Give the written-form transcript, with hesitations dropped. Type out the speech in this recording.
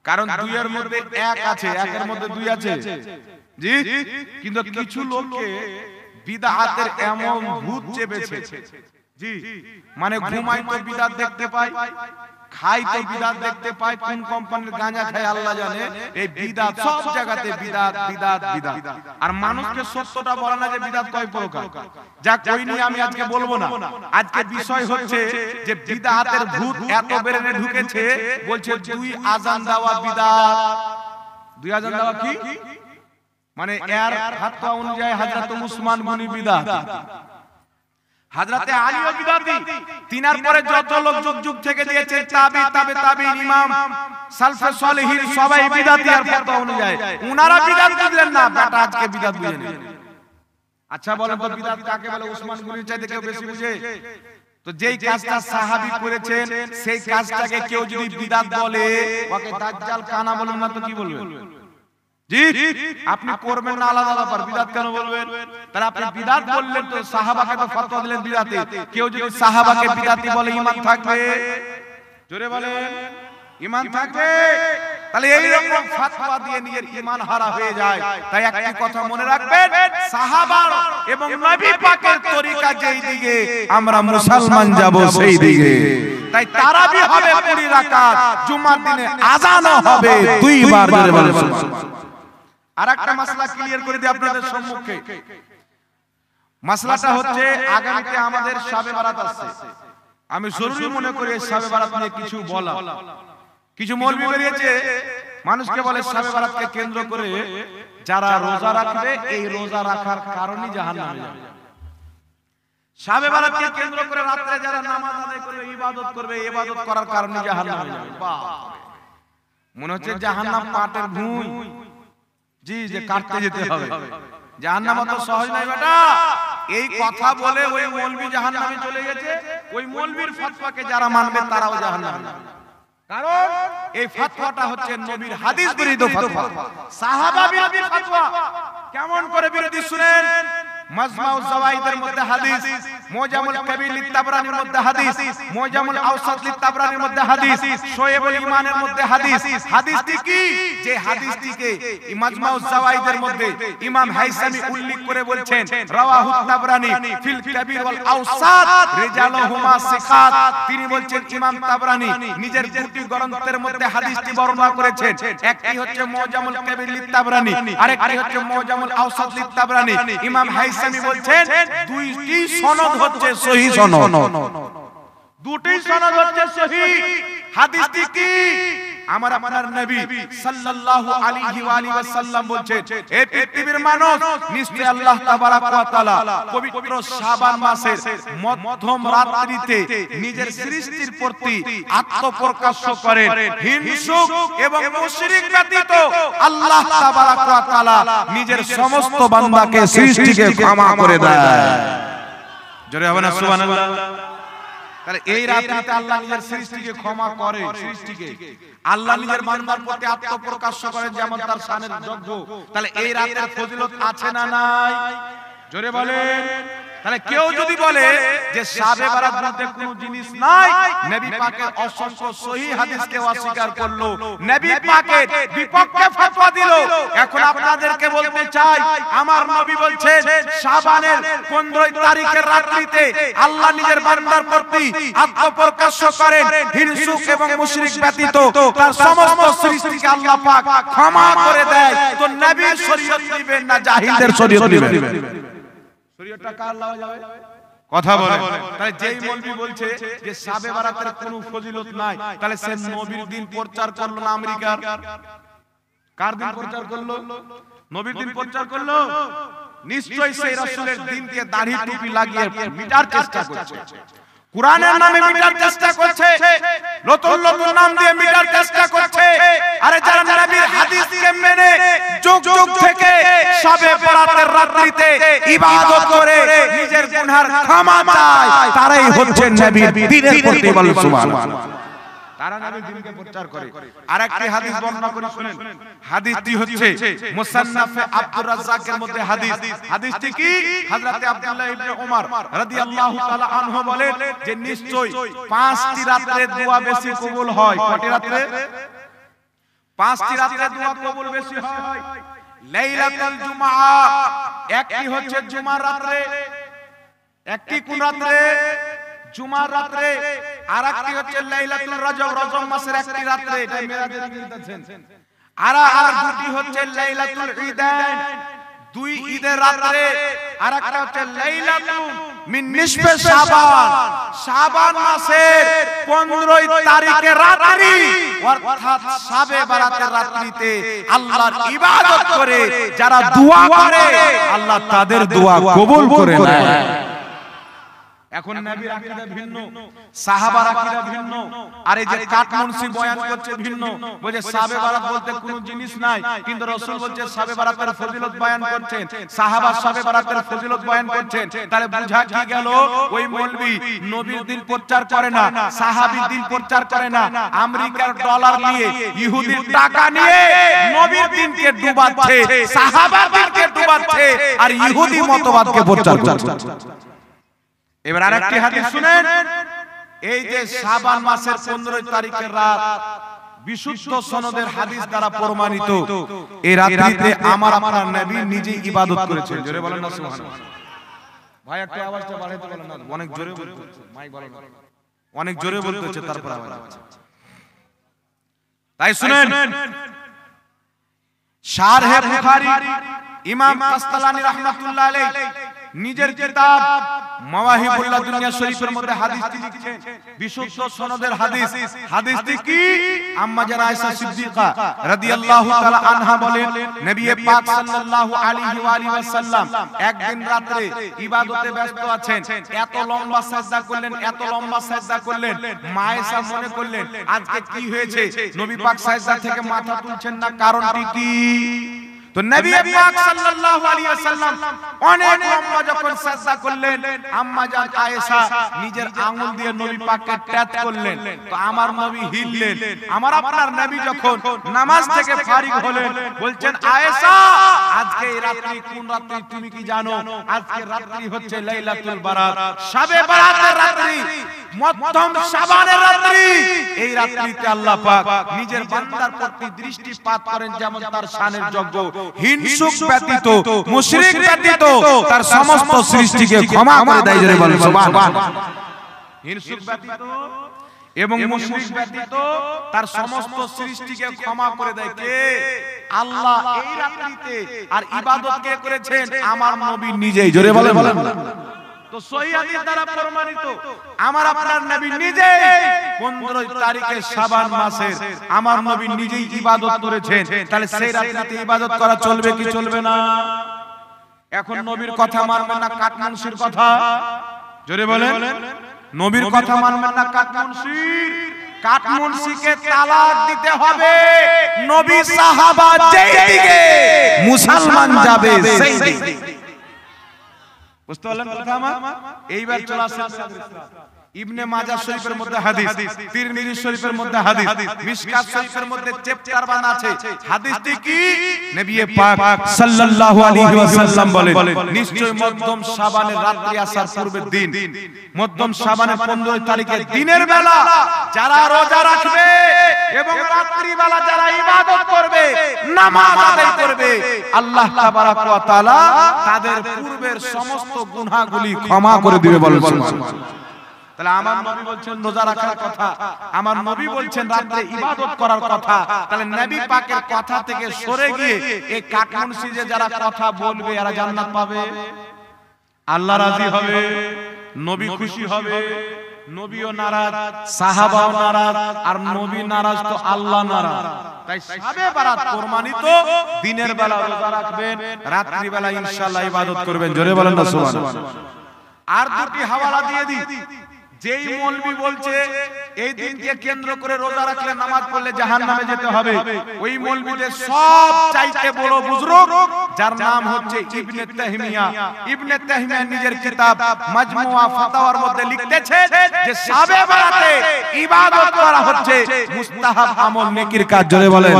কারণ দুইয়ের মধ্যে এক আছে, একের মধ্যে দুই আছে জি। কিন্তু কিছু লোককে বিদআতের এমন ভূত চেপেছে জি, মানে ঘুমাই তো বিদআত দেখতে পায়, খাই তো বিদআত দেখতে পায়, কোন কোম্পানির গাঁজা খায় আল্লাহ জানে। এই বিদআত সব জায়গাতে বিদআত বিদআত বিদআত। আর মানুষকে সত্যটা বলা না যে বিদআত কয় প্রকার, যা কই নিয়ে আমি আজকে বলবো না। আজকে বিষয় হচ্ছে যে বিদআতের ভূত এত বেরেনে ঢুকেছে, বলছে দুই আজান দেওয়া বিদআত। দুই আজান দেওয়া কি মানে এর ফাতওয়া অনুযায়ী হযরত উসমান গনি বিদআত, হযরতে আলীও বিদআতি, তিনার পরে যত লোক যুগ যুগ থেকে দিয়েছে তাবি তাবে তাবিঈন ইমাম সালফে সালেহিন সবাই বিদআতি আর ফাতওয়া অনুযায়ী। উনারা বিদআত বুঝলেন না, বেটা আজকে বিদআত বুঝে নেন। আচ্ছা বলেন তো বিদআত কাকে বলে? উসমান গনির চাইতে কেউ বেশি বুঝে? তো যেই কাজটা সাহাবী করেছেন সেই কাজটাকে কেউ যদি বিদআত বলে, ওকে দাজ্জাল কানা বলেন না তো কি বলবেন জি? আপনি করবেন না আলাদা ব্যাপার, বিদআত কেন বলবেন? তাহলে আপনি বিদআত বললেন তো সাহাবাকে তো ফতোয়া দিলেন বিদআতে। কেউ যদি সাহাবাকে বিদআতি বলে ঈমান থাকবে? জোরে বলেন ঈমান থাকবে? তাহলে এই রকম ফতোয়া দিয়ে নিজের ঈমান হারা হয়ে যায়। তাই একটি কথা মনে রাখবেন, সাহাবা এবং নবী পাকের তরিকা যেই দিকে আমরা মুসলমান যাব সেই দিকে। তাই তারাবি হবে 20 রাকাত, জুমার দিনে আযানও হবে 2 বার। জোরে বলেন সুবহানাল্লাহ। আরেকটা মাসলা ক্লিয়ার করে দিই আপনাদের সম্মুখে। মাসলাটা হচ্ছে আগামীতে আমাদের শবে বারাত আছে। আমি জরুরি মনে করি শবে বারাত নিয়ে কিছু বলা। কিছু মৌলবি বেরিয়েছে মানুষকে বলে শবে বারাতকে কেন্দ্র করে যারা রোজা রাখবে এই রোজা রাখার কারণেই জাহান্নামে যাবে। শবে বারাতকে কেন্দ্র করে রাতে যারা নামাজ আদায় করবে, ইবাদত করবে, ইবাদত করার কারণেই জাহান্নামে যাবে। বাহ, মনে হচ্ছে জাহান্নাম পাটের ভুঁই জি, যে কাটতে যেতে হবে। জাহান্নাম তো সহজ নয় বেটা। এই কথা বলে ওই মৌলবি জাহান্নামে চলে গেছে। ওই মৌলবির ফতোয়াকে যারা মানবে তারাও জাহান্নামে যাবে। কারণ এই ফতোয়াটা হচ্ছে নবীর হাদিস বিরোধী ফতোয়া, সাহাবা বিরোধী ফতোয়া। কেমন করে বিরোধী শুনেন। মাজমাউজ জাওয়াইদের মধ্যে হাদিস, মুজামুল কবির লিতাবরানির মধ্যে হাদিস, মুজামুল আওসাত লিতাবরানির মধ্যে হাদিস, শোয়েবুল ঈমানের মধ্যে হাদিস। হাদিসটি কি? যে হাদিসটিকে মাজমাউজ জাওয়াইদের মধ্যে ইমাম হাইসামি উল্লেখ করে বলছেন রাওয়াহুত তাবরানি ফিল কবির ওয়াল আওসাত রিজালুহুমা সিকাত। তিনি বলছেন ইমাম তাবরানি নিজের দুটি গ্রন্থের মধ্যে হাদিসটি বর্ণনা করেছেন। একটি হচ্ছে মুজামুল কবির লিতাবরানি, আরেকটি হচ্ছে মুজামুল আওসাত লিতাবরানি। ইমাম হাইসামি বলছেন দুইটি সনদ হচ্ছে সহিহ সনদ, দুটি সনদ হচ্ছে সহিহ। হাদিসটি কি? আমার আপনার নবী সাল্লাল্লাহু আলাইহি ওয়া আলিহি ওয়াসাল্লাম বলছেন, এই পৃথিবীর মানুষ নিশ্চয় আল্লাহ তাবারাক ওয়া তাআলা পবিত্র শাবান মাসের মধ্যম রাত্রিতে নিজের সৃষ্টির প্রতি আত্মপ্রকাশ করেন। হিংসুক এবং মুশরিক ব্যতীত আল্লাহ তাবারাক ওয়া তাআলা নিজের সমস্ত বান্দাকে সৃষ্টিকে ক্ষমা করে দেয়। জোরে হবে না সুবহানাল্লাহ? তাহলে এই রাত্রিতে আল্লাহ নিজের সৃষ্টিকে ক্ষমা করে, সৃষ্টিকে আল্লাহ নিজের বান্দার প্রতি আত্মপ্রকাশ করেন যেমন তার শানের যোগ্য। তাহলে এই রাতের ফজিলত আছে না নাই? জোরে বলেন। তাহলে কেউ যদি বলে যে শবে বারাত বলতে কোনো জিনিস নাই, নবী পাকের অসংখ্য সহিহ হাদিসকে অস্বীকার করলো, নবী পাকের বিপক্ষে ফতোয়া দিল। এখন আপনাদেরকে বলতে চাই, আমার নবী বলছেন শাবানের 15 তারিখের রাত্রিতে আল্লাহ নিজের বান্দার প্রতি আত্মপ্রকাশ করেন, হিংসুক এবং মুশরিক ব্যতীত তার সমস্ত সৃষ্টিকে আল্লাহ পাক ক্ষমা করে দেয়। তো নবীর শরীয়ত নেবেন না জাহিলদের শরীয়ত নেবেন? শরীয়তটা কার লাওয়া যাবে? কথা বলে। তাহলে যেই মৌলবি বলছে যে শবে বারাতের কোনো ফজিলত নাই, তাহলে সে নবীর দিন প্রচার করলো না আমেরিকার? কার দিন প্রচার করলো? নবীর দিন প্রচার করলো। নিশ্চয়ই সেই রাসূলের দিনকে দাড়ি টুপি লাগিয়ে মিটার চেষ্টা করছে, কুরআনের নামে মিটার চেষ্টা করছে, নতুন নতুন নাম দিয়ে মিটার চেষ্টা করছে। আরে যারা নবীর হাদিসকে মেনে যুগ যুগ থেকে শবে বরাতের রাত্রিতে ইবাদত করে নিজের গুনার ক্ষমা চায়, তারাই হচ্ছে নবীর দ্বীনের প্রতি বলেন সুবহানাল্লাহ। তারা নবীর দ্বীনকে প্রচার করে। আরেকটি হাদিস বর্ণনা করে শুনেন। হাদিসটি হচ্ছে মুসান্নাফে আব্দুর রাজ্জাকের মধ্যে হাদিস। হাদিসটি কি? হযরতে আব্দুল্লাহ ইবনে ওমর রাদিয়াল্লাহু তাআলা আনহু বলেন যে নিশ্চয় 5টি রাতে দোয়া বেশি কবুল হয়। কয়টি রাতে? পাঁচটি রাতে দোয়া কবুল বেশি হয়। লাইলাতুল জুমআ একটি হচ্ছে জুমার রাতে, একটি কোন রাতে? জুমার রাতে। আর একটি হচ্ছে লাইলাতুল রজব, রজব মাসের একটি রাতে, এটা মেরাজের দিন। আর দুটি হচ্ছে লাইলাতুল ঈদাইন, দুই ঈদের রাতে। আর একটা হচ্ছে লাইলাতুল মিন নিসফে শাবান, শাবান মাসের 15 তারিখের রাত্রি, অর্থাৎ শাবে বারাতের রাত্রিতে আল্লাহর ইবাদত করে যারা দোয়া করে আল্লাহ তাদের দোয়া কবুল করে নেয়। এখন নবীর আকীদা ভিন্ন, সাহাবার আকীদা ভিন্ন। আর এই যে কাটমুনসি বয়ান করছে ভিন্ন, বলে শাবে বারাত বলতে কোনো জিনিস নাই, কিন্তু রাসূল বলছে শাবে বারাতের ফজিলত বয়ান করছেন, সাহাবা শাবে বারাতের ফজিলত বয়ান করছেন। তাহলে বুঝা কি গেল? ওই মৌলবি নবীর দিন প্রচার করে না, সাহাবীর দিন প্রচার করে না, আমেরিকার ডলার নিয়ে, ইহুদির টাকা নিয়ে নবীর দিনকে ডুবাচ্ছে, সাহাবার দিনকে ডুবাচ্ছে, আর ইহুদি মতবাদকে প্রচার করছে। এবার আরেকটি হাদিস শুনেন। এই যে শাবান মাসের 15 তারিখের রাত বিশুদ্ধ সনদের হাদিস দ্বারা প্রমাণিত, এই রাত্রিতে আমার আপনার নবী নিজে ইবাদত করেছেন। জোরে বলেন না সুবহানাল্লাহ। ভাই একটু আওয়াজটা বাড়াতে বলেন না, অনেক জোরে বলতে হচ্ছে, মাইক বলেন, অনেক জোরে বলতে হচ্ছে, তারপর আওয়াজ। তাই শুনেন, শারহে বুখারী ইমাম কাসতালানী রাহমাতুল্লাহ আলাইহি নিজের কিতাব মাওয়াহিবুল্লাহ দুনিয়া শরীফের মধ্যে হাদিসটি লিখছেন, বিশুদ্ধ সনদের হাদিস। হাদিসটি কি? আম্মা জানা আয়েশা সিদ্দিকা রাদিয়াল্লাহু তাআলা আনহা বলেন, নবী পাক সাল্লাল্লাহু আলাইহি ওয়া আলিহি ওয়াসাল্লাম একদিন রাতে ইবাদতে ব্যস্ত আছেন, এত লম্বা সাজদা করলেন, এত লম্বা সাজদা করলেন, মা আয়েশা মনে করলেন আজকে কি হয়েছে, নবী পাক সাজদা থেকে মাথা তুলছেন না, কারণটি কি? তো নবী পাক সাল্লাল্লাহু আলাইহি ওয়াসাল্লাম অনেক লম্বা যখন সাজদা করলেন, আম্মা জান আয়েশা নিজের আঙ্গুল দিয়ে নবী পাককে ট্যাপ করলেন। তো আমার নবী হিললেন। আমার আপনার নবী যখন নামাজ থেকে ফারিগ হলেন, বলছেন আয়েশা আজকে এই রাত্রি কোন রাত্রি তুমি কি জানো? আজকে রাত্রি হচ্ছে লাইলাতুল বারাত, শাবে বারাতের রাত্রি, মধ্যম শাবানের রাত্রি। এই রাত্রিতে আল্লাহ পাক নিজের বান্দার প্রতি দৃষ্টিপাত করেন, যেমন তার শানের যোগ্য, হিংসুক ব্যতীত, মুশরিক ব্যতীত তার সমস্ত সৃষ্টিকে ক্ষমা করে দেয়। জোরে বলেন সুবহানাল্লাহ। হিংসুক ব্যতীত এবং মুশরিক ব্যতীত তার সমস্ত সৃষ্টিকে ক্ষমা করে দেয় কে? আল্লাহ। এই রাত্রিতে আর ইবাদত কে করেছেন? আমার নবী নিজেই। জোরে বলেন। তো সহিহ হাদিস দ্বারা প্রমাণিত আমার আপনার নবী নিজেই 15 তারিখে শাবান মাসের আমার নবী নিজেই ইবাদত করেছেন। তাহলে সেই রাতে ইবাদত করা চলবে কি চলবে না? এখন নবীর কথা মানবেন না কাটমুনসির কথা? জোরে বলেন। নবীর কথা মানবেন না কাটমুনসির? কাটমুনসিকে তালাক দিতে হবে। নবী সাহাবা যেই দিকে, মুসলমান যাবে সেই দিকে। বুঝতে পারলেন কথা আমার? এইবার চলে আসেন ইবনে মাজাহ শরীফের মধ্যে হাদিস, তিরমিজি শরীফের মধ্যে হাদিস, মিশকাত শরীফের মধ্যে চ্যাপ্টার বানা আছে। হাদিসটি কি? নবী পাক সাল্লাল্লাহু আলাইহি ওয়াসাল্লাম বলেন, নিশ্চয় মধ্যম শাবানের রাত্রি আসার পূর্বের দিন, মধ্যম শাবানের 15 তারিখের দিনের বেলা যারা রোজা রাখবে এবং রাত্রি বেলা যারা ইবাদত করবে, নামাজ আদায় করবে, আল্লাহ তাবারক ওয়া তাআলা তাদের পূর্বের সমস্ত গুনাহগুলি ক্ষমা করে দিবে। বলেন সুবহানাল্লাহ। তাহলে আমার নবী বলছেন রোজা রাখার কথা, আমার নবী বলছেন রাতে ইবাদত করার কথা। তাহলে নবী পাকের কথা থেকে সরে গিয়ে এই কাটমুনসি যে যারা কথা বলবে এরা জান্নাত পাবে, আল্লাহ রাজি হবে, নবী খুশি হবে। নবীও নারাজ, সাহাবাও নারাজ, আর নবী নারাজ তো আল্লাহ নারাজ। তাই শাবে বারাত প্রমাণিত দিনের বেলা রোজা রাখবেন, রাত্রি বেলা ইনশাআল্লাহ ইবাদত করবেন। জোরে বলেন না সুবহানাল্লাহ। আর দুটি হাওয়ালা দিয়ে দিই। যেই মৌলবি বলছে এই দিনকে কেন্দ্র করে রোজা রাখলে নামাজ পড়লে জাহান্নামে যেতে হবে, ওই মৌলবিদের সব চাইতে বড় বুজুর্গ যার নাম হচ্ছে ইবনে তাহমিয়া। ইবনে তাহমিয়া নিজের কিতাব মাজমুআ ফাতাওয়ার মধ্যে লিখতেছে যে শাবে বারাতে ইবাদত করা হচ্ছে মুস্তাহাব আমল, নেকির কাজ। জোরে বলেন।